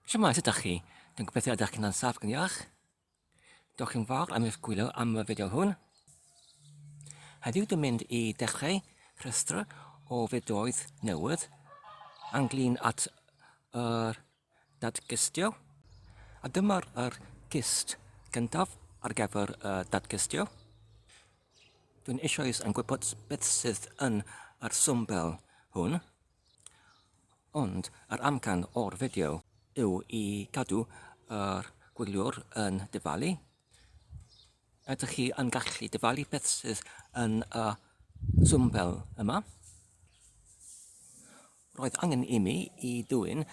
Shwmae, sut ydych chi? Dwi'n gobeithio ydych chi'n ansaf gan iach. Diolch yn fawr am eich gwylio am y fideo hwn. Heddiw dwi'n mynd i dechrau rhestr o fideoedd newydd ynglyn at yr datgystio. A dyma'r gist gyntaf ar gyfer y datgystio. Dwi'n eisoes yn gwybod beth sydd yn yr swmbel hwn, ond yr amcan o'r fideo yw i cadw yr gwyliwr yn dyfalu. Ydych chi yn gallu dyfalu beth sydd yn y swmbel yma. Roedd angen i mi i dwyn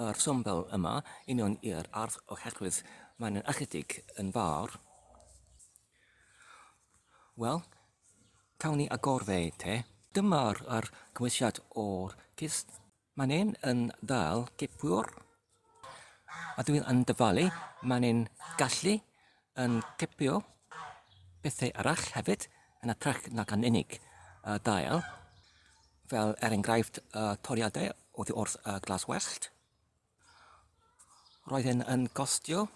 yr swmbel yma union i'r ardd oherwydd mae'n ychydig yn fawr. Wel, cawn ni agorfau te. Dyma'r cymwysiad o'r gist. Mae'n un yn ddal cipwr. A dwi'n yn dyfalu, mae'n un gallu yn cipio bethau arall hefyd yn atrych nag yn unig dail, fel enghraifft toriadau oddi wrth glas wellt. Roedd yn costio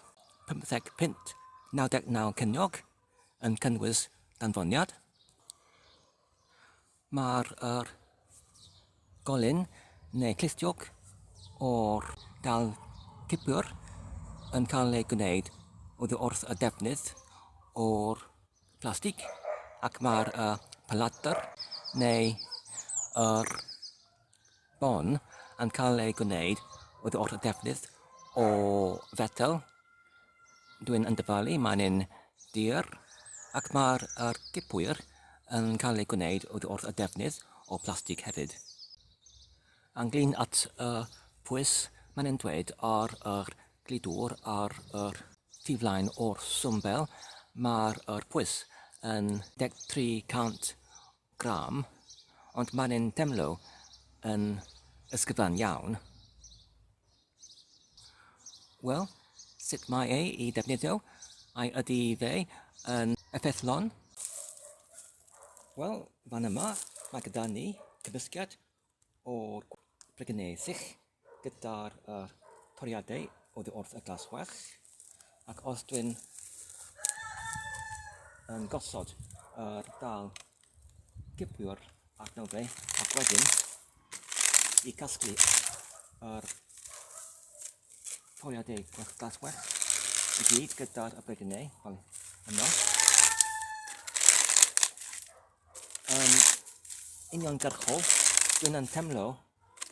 £15.99 ceiniog yn cynnwys danfoniad. Mae'r golyn neu clustiog o'r dal cipwr yn cael ei gwneud oddi wrth y defnydd o'r plastig, ac mae'r paladr neu yr bon yn cael ei gwneud oddi wrth y defnydd o fetel. Dwi'n yn dyfalu, mae'n un dir, ac mae'r cipwyr yn cael ei gwneud oddi wrth y defnydd o plastig hefyd. Ynglyn at pwys, mae'n yn dweud ar glidwr ar tiflaen o'r swmbel, mae'r pwys yn 1300 gram, ond mae'n yn temlo yn ysgyfan iawn. Wel, sut mae ei i defnyddio? Ai ydy fe yn effeithlon? Wel, fan yma mae gyda ni cymysgiad o'r brigynau sych gyda'r toriadau oddi wrth y glas wellt, ac os dwi'n yn gosod yr dal cipwr arno fe, ac wedyn i casglu yr toriadau glas wellt i gyd gyda'r brigynau fel yno. Uniongyrchol, dwi'n yn temlo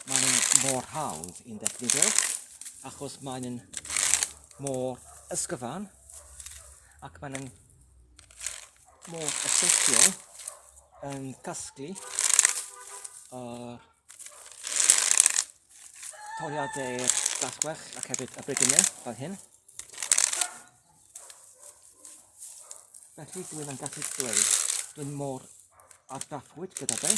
mae'n mor hawdd i'n defnyddio, achos mae'n mor ysgyfan ac mae'n mor effeithiol yn casglu toriadau'r glas wellt ac hefyd y brigynau fel hyn. Felly dwi'n yn gallu dweud dwi'n mor argraffwyd gyda fe.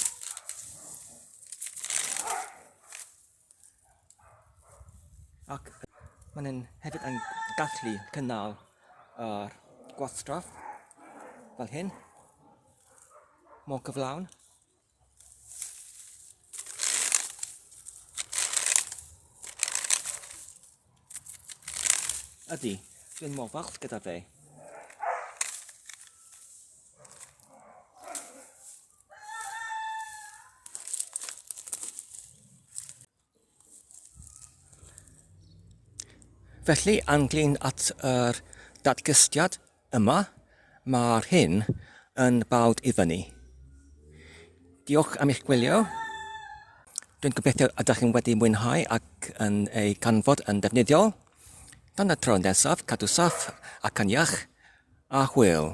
Ac mae'n hefyd yn gallu cynnal yr gwastraff fel hyn, mor cyflawn. Ydy, dwi'n mor falch gyda fe. Felly, ynglyn at yr datgystiad yma, mae'r hyn yn bawd i fyny. Diolch am eich gwylio. Dwi'n gobeithio ydych chi'n wedi mwynhau ac yn ei canfod yn defnyddiol. Tan y tro nesaf, cadw saff ac yn iach, a hwyl.